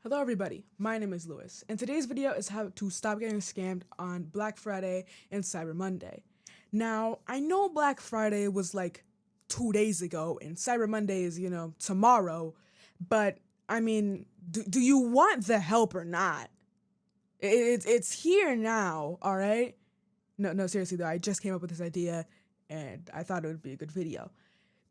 Hello everybody, my name is Lewis, and today's video is how to stop getting scammed on Black Friday and Cyber Monday. Now, I know Black Friday was like 2 days ago and Cyber Monday is, tomorrow, but I mean, do you want the help or not? It's here now, alright? No, seriously though, I just came up with this idea and I thought it would be a good video.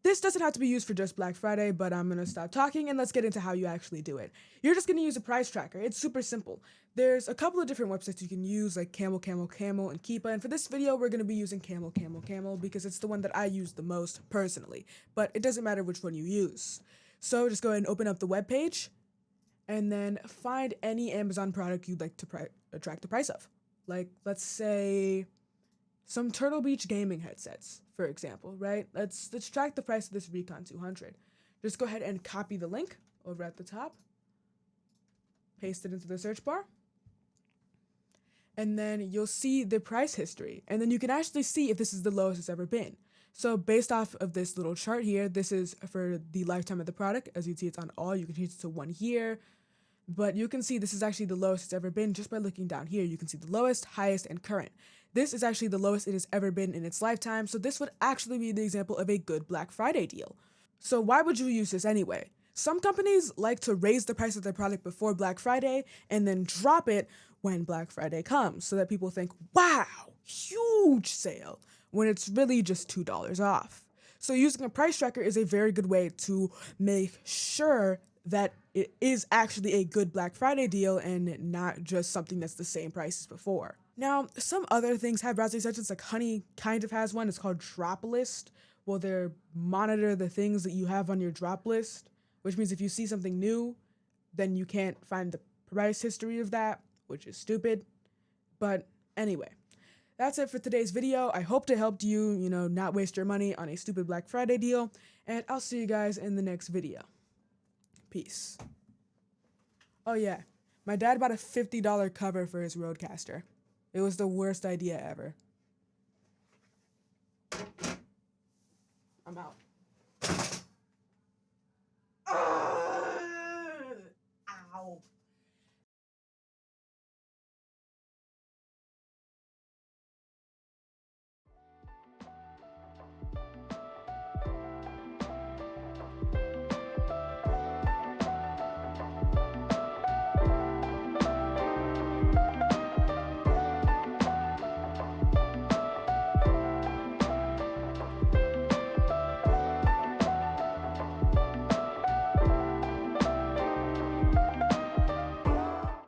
This doesn't have to be used for just Black Friday, but I'm gonna stop talking and let's get into how you actually do it. You're just gonna use a price tracker. It's super simple. There's a couple of different websites you can use, like Camel, and Keepa. And for this video, we're gonna be using Camel, because it's the one that I use the most personally. But it doesn't matter which one you use. So just go ahead and open up the web page, and then find any Amazon product you'd like to track the price of. Like, let's say some Turtle Beach gaming headsets, for example, right? Let's track the price of this Recon 200. Just go ahead and copy the link over at the top, paste it into the search bar, and then you'll see the price history, and then you can actually see if this is the lowest it's ever been. So based off of this little chart here, this is for the lifetime of the product. As you can see, it's on all. You can change it to 1 year, but you can see this is actually the lowest it's ever been just by looking down here. You can see the lowest, highest, and current. This is actually the lowest it has ever been in its lifetime, so this would actually be the example of a good Black Friday deal. So why would you use this anyway? Some companies like to raise the price of their product before Black Friday and then drop it when Black Friday comes so that people think, wow, huge sale, when it's really just $2 off. So using a price tracker is a very good way to make sure that it is actually a good Black Friday deal and not just something that's the same price as before. Now, some other things have browser extensions, like Honey kind of has one. It's called Drop List. Well, they monitor the things that you have on your drop list, which means if you see something new, then you can't find the price history of that, which is stupid. But anyway, that's it for today's video. I hope it helped you, not waste your money on a stupid Black Friday deal, and I'll see you guys in the next video. Peace. Oh yeah, my dad bought a $50 cover for his Rodecaster. It was the worst idea ever. I'm out.